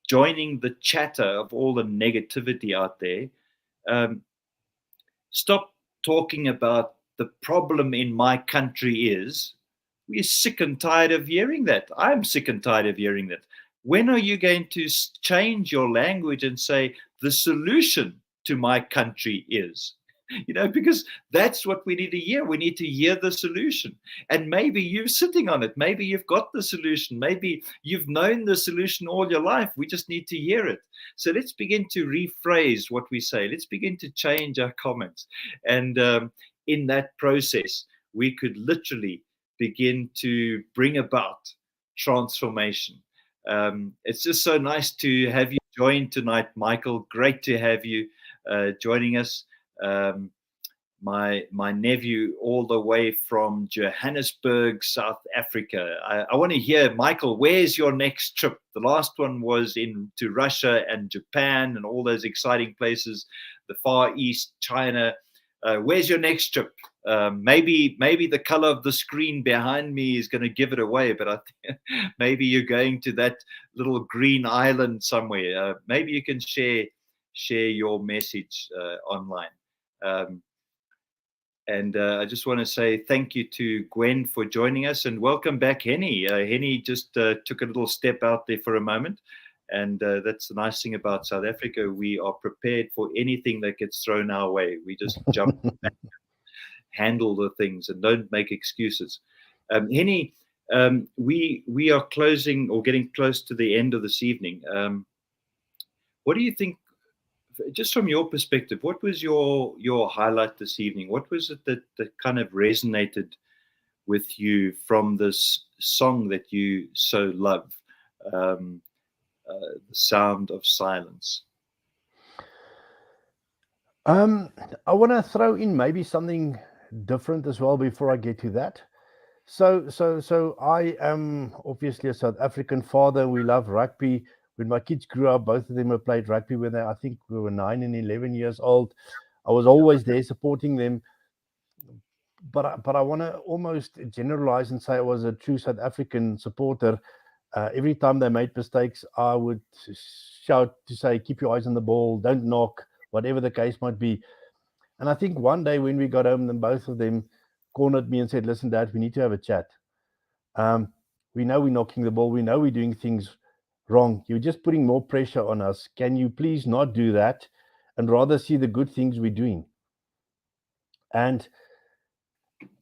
joining the chatter of all the negativity out there. Stop talking about the problem in my country is. We're sick and tired of hearing that. I'm sick and tired of hearing that. When are you going to change your language and say the solution to my country is? Because that's what we need to hear. We need to hear the solution. And maybe you're sitting on it. Maybe you've got the solution. Maybe you've known the solution all your life. We just need to hear it. So let's begin to rephrase what we say. Let's begin to change our comments. And in that process, we could literally begin to bring about transformation. It's just so nice to have you join tonight, Michael. Great to have you joining us. My nephew all the way from Johannesburg, South Africa. I want to hear, Michael, where's your next trip? The last one was to Russia and Japan and all those exciting places, the Far East, China. Where's your next trip? Maybe the color of the screen behind me is going to give it away, but maybe you're going to that little green island somewhere. Maybe you can share your message online. And I just want to say thank you to Gwen for joining us, and welcome back, Henny. Henny just took a little step out there for a moment, and that's the nice thing about South Africa. We are prepared for anything that gets thrown our way. We just jump back, handle the things, and don't make excuses. Henny, we are closing or getting close to the end of this evening. What do you think? Just from your perspective, what was your highlight this evening? What was it that kind of resonated with you from this song that you so love, The Sound of Silence? I want to throw in maybe something different as well before I get to that. So I am obviously a South African father. We love rugby. When my kids grew up, both of them have played rugby when I think we were 9 and 11 years old. I was always there supporting them. But I want to almost generalize and say I was a true South African supporter. Every time they made mistakes, I would shout to say, keep your eyes on the ball, don't knock, whatever the case might be. And I think one day when we got home, then both of them cornered me and said, listen, Dad, we need to have a chat. We know we're knocking the ball. We know we're doing things wrong. You're just putting more pressure on us. Can you please not do that and rather see the good things we're doing? And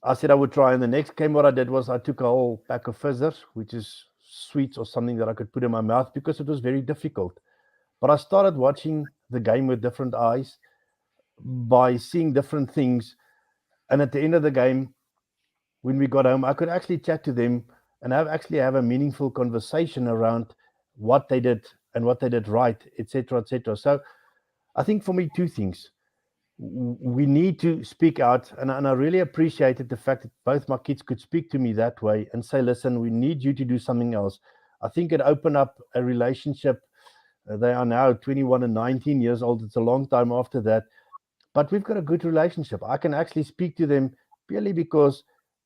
I said I would try. And the next game, what I did was I took a whole pack of fizzers, which is sweets or something that I could put in my mouth because it was very difficult. But I started watching the game with different eyes by seeing different things. And at the end of the game, when we got home, I could actually chat to them and have a meaningful conversation around what they did and what they did right, etc., etc. So I think for me, two things. We need to speak out, and I really appreciated the fact that both my kids could speak to me that way and say, listen, we need you to do something else. I think it opened up a relationship. They are now 21 and 19 years old. It's a long time after that, but we've got a good relationship. I can actually speak to them purely because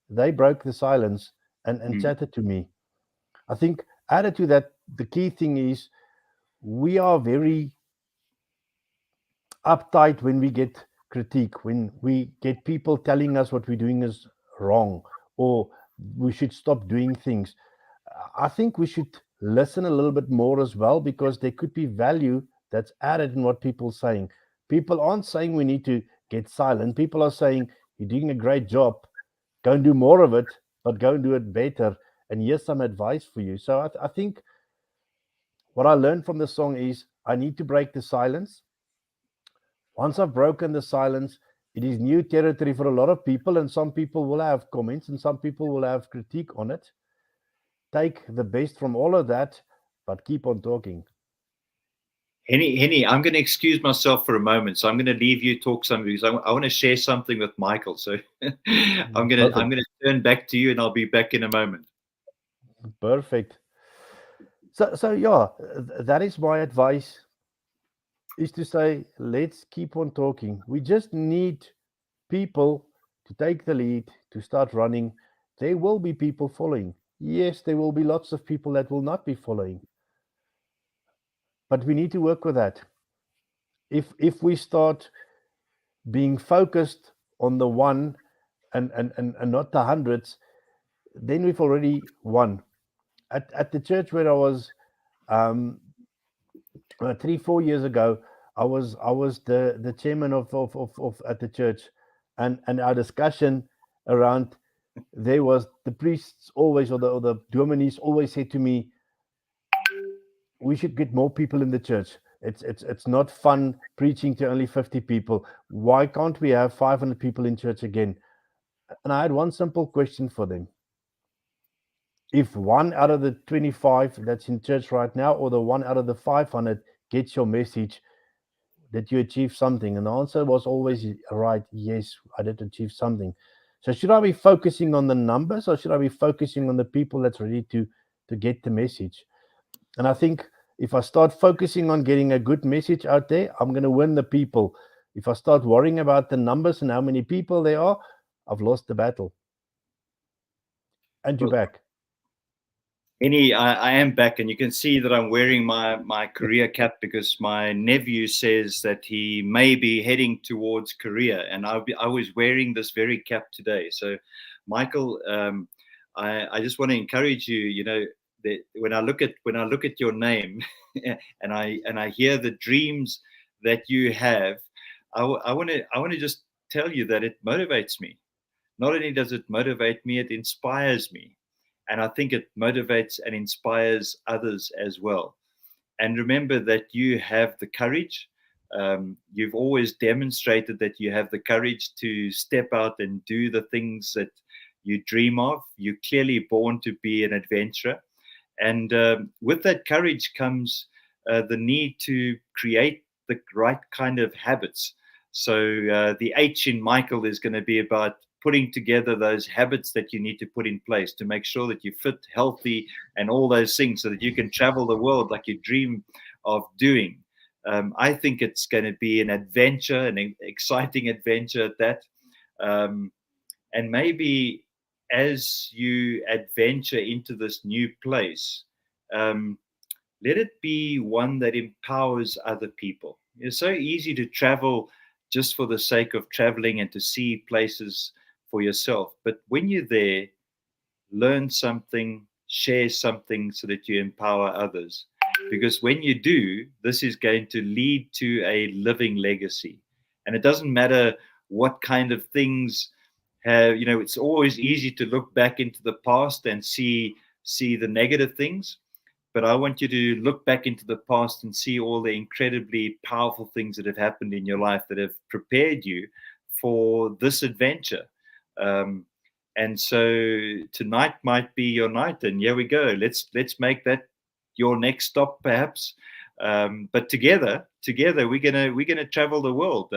they broke the silence and chatted to me. I think added to that, the key thing is we are very uptight when we get critique, when we get people telling us what we're doing is wrong or we should stop doing things. I think we should listen a little bit more as well, because there could be value that's added in what people are saying. People aren't saying we need to get silent. People are saying you're doing a great job, go and do more of it, but go and do it better. And here's some advice for you. So I think what I learned from the song is I need to break the silence. Once I've broken the silence, it is new territory for a lot of people, and some people will have comments and some people will have critique on it. Take the best from all of that, but keep on talking. Henny, I'm going to excuse myself for a moment, so I'm going to leave you talk something because I want to share something with Michael. So I'm going to turn back to you, and I'll be back in a moment. Perfect. So yeah, that is my advice, is to say, let's keep on talking. We just need people to take the lead, to start running. There will be people following. Yes, there will be lots of people that will not be following. But we need to work with that. If we start being focused on the one and not the hundreds, then we've already won. At the church where I was 3-4 years ago, I was the chairman of at the church, and our discussion around there was the priests always, or the dominees always said to me, we should get more people in the church. It's not fun preaching to only 50 people. Why can't we have 500 people in church again? And I had one simple question for them. If one out of the 25 that's in church right now, or the one out of the 500 gets your message, did you achieve something? And the answer was always right. Yes, I did achieve something. So should I be focusing on the numbers, or should I be focusing on the people that's ready to get the message? And I think if I start focusing on getting a good message out there, I'm going to win the people. If I start worrying about the numbers and how many people there are, I've lost the battle. And you're back. Henny, I am back, and you can see that I'm wearing my Korea cap because my nephew says that he may be heading towards Korea, and I was wearing this very cap today. So, Michael, I just want to encourage you. You know, that when I look at your name, and I hear the dreams that you have, I want to just tell you that it motivates me. Not only does it motivate me, it inspires me. And I think it motivates and inspires others as well. And remember that you have the courage. You've always demonstrated that you have the courage to step out and do the things that you dream of. You're clearly born to be an adventurer. And with that courage comes the need to create the right kind of habits. So the H in Michael is going to be about putting together those habits that you need to put in place to make sure that you're fit, healthy, and all those things so that you can travel the world like you dream of doing. I think it's going to be an adventure, an exciting adventure at that. And maybe as you adventure into this new place, let it be one that empowers other people. It's so easy to travel just for the sake of traveling and to see places for yourself. But when you're there, learn something, share something so that you empower others. Because when you do, this is going to lead to a living legacy. And it doesn't matter what kind of things have, it's always easy to look back into the past and see the negative things. But I want you to look back into the past and see all the incredibly powerful things that have happened in your life that have prepared you for this adventure. And so tonight might be your night, and here we go. Let's make that your next stop, perhaps. But together, we're gonna travel the world,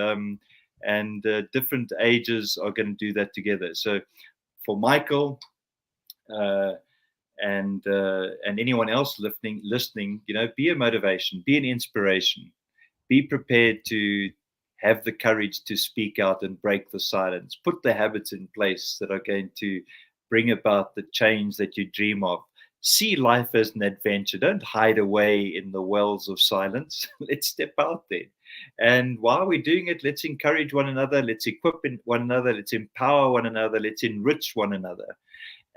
and different ages are going to do that together. So, for Michael and anyone else listening, be a motivation, be an inspiration, be prepared to have the courage to speak out and break the silence. Put the habits in place that are going to bring about the change that you dream of. See life as an adventure. Don't hide away in the wells of silence. Let's step out there. And while we're doing it, let's encourage one another. Let's equip one another. Let's empower one another. Let's enrich one another.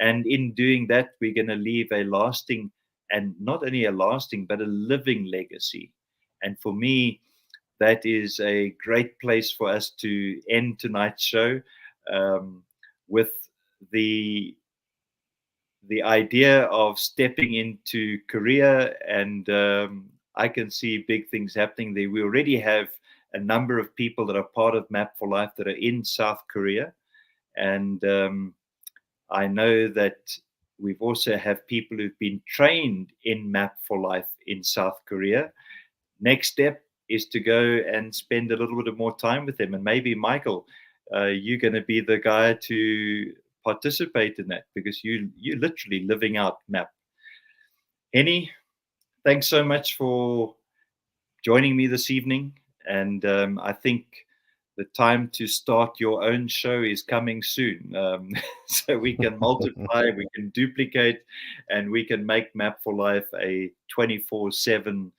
And in doing that, we're going to leave a lasting, and not only a lasting, but a living legacy. And for me, that is a great place for us to end tonight's show, with the idea of stepping into Korea. And I can see big things happening there. We already have a number of people that are part of Map for Life that are in South Korea. And I know that we've also have people who've been trained in Map for Life in South Korea. Next step is to go and spend a little bit more time with them. And maybe, Michael, you're going to be the guy to participate in that, because you're literally living out MAP. Henny, thanks so much for joining me this evening. And I think the time to start your own show is coming soon. So we can multiply, we can duplicate, and we can make Map for Life a 24/7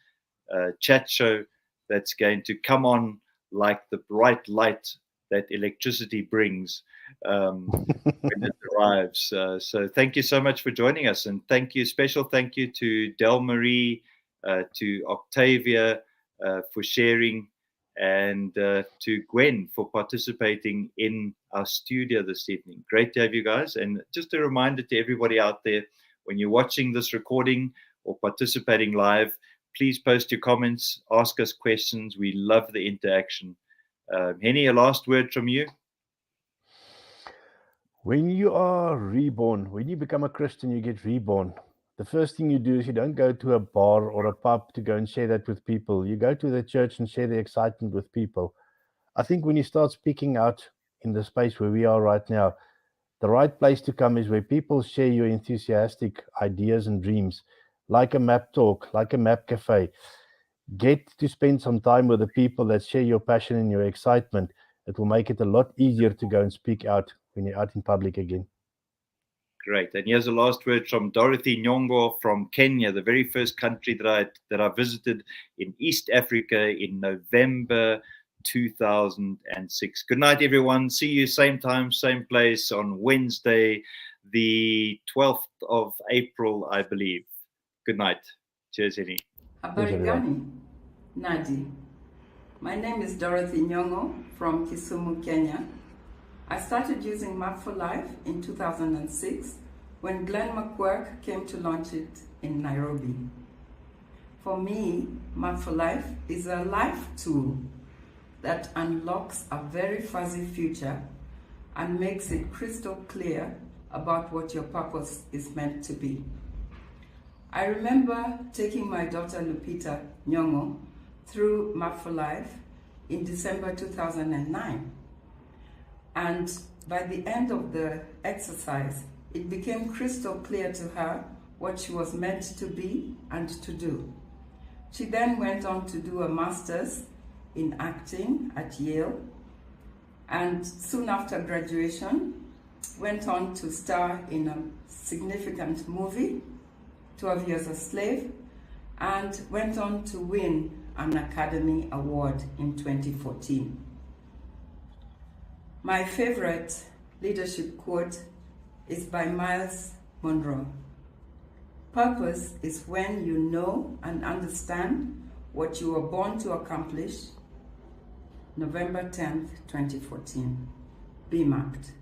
chat show that's going to come on like the bright light that electricity brings when it arrives. So thank you so much for joining us. And special thank you to Del Marie, to Octavia for sharing, and to Gwen for participating in our studio this evening. Great to have you guys. And just a reminder to everybody out there, when you're watching this recording or participating live, please post your comments, ask us questions. We love the interaction. Henny, a last word from you? When you are reborn, when you become a Christian, you get reborn. The first thing you do is you don't go to a bar or a pub to go and share that with people. You go to the church and share the excitement with people. I think when you start speaking out in the space where we are right now, the right place to come is where people share your enthusiastic ideas and dreams, like a map talk, like a map cafe. Get to spend some time with the people that share your passion and your excitement. It will make it a lot easier to go and speak out when you're out in public again. Great. And here's a last word from Dorothy Nyongo from Kenya, the very first country that I visited in East Africa in November 2006. Good night, everyone. See you same time, same place on Wednesday, the 12th of April, I believe. Good night. Cheers, Henny. Habari gani, Nadi. My name is Dorothy Nyongo from Kisumu, Kenya. I started using Map for Life in 2006 when Glen McQuirk came to launch it in Nairobi. For me, Map for Life is a life tool that unlocks a very fuzzy future and makes it crystal clear about what your purpose is meant to be. I remember taking my daughter Lupita Nyongo through Map for Life in December 2009. And by the end of the exercise, it became crystal clear to her what she was meant to be and to do. She then went on to do a master's in acting at Yale, and soon after graduation, went on to star in a significant movie, 12 Years a Slave, and went on to win an Academy Award in 2014. My favorite leadership quote is by Miles Monroe. Purpose is when you know and understand what you were born to accomplish. November 10th, 2014. Be mapped.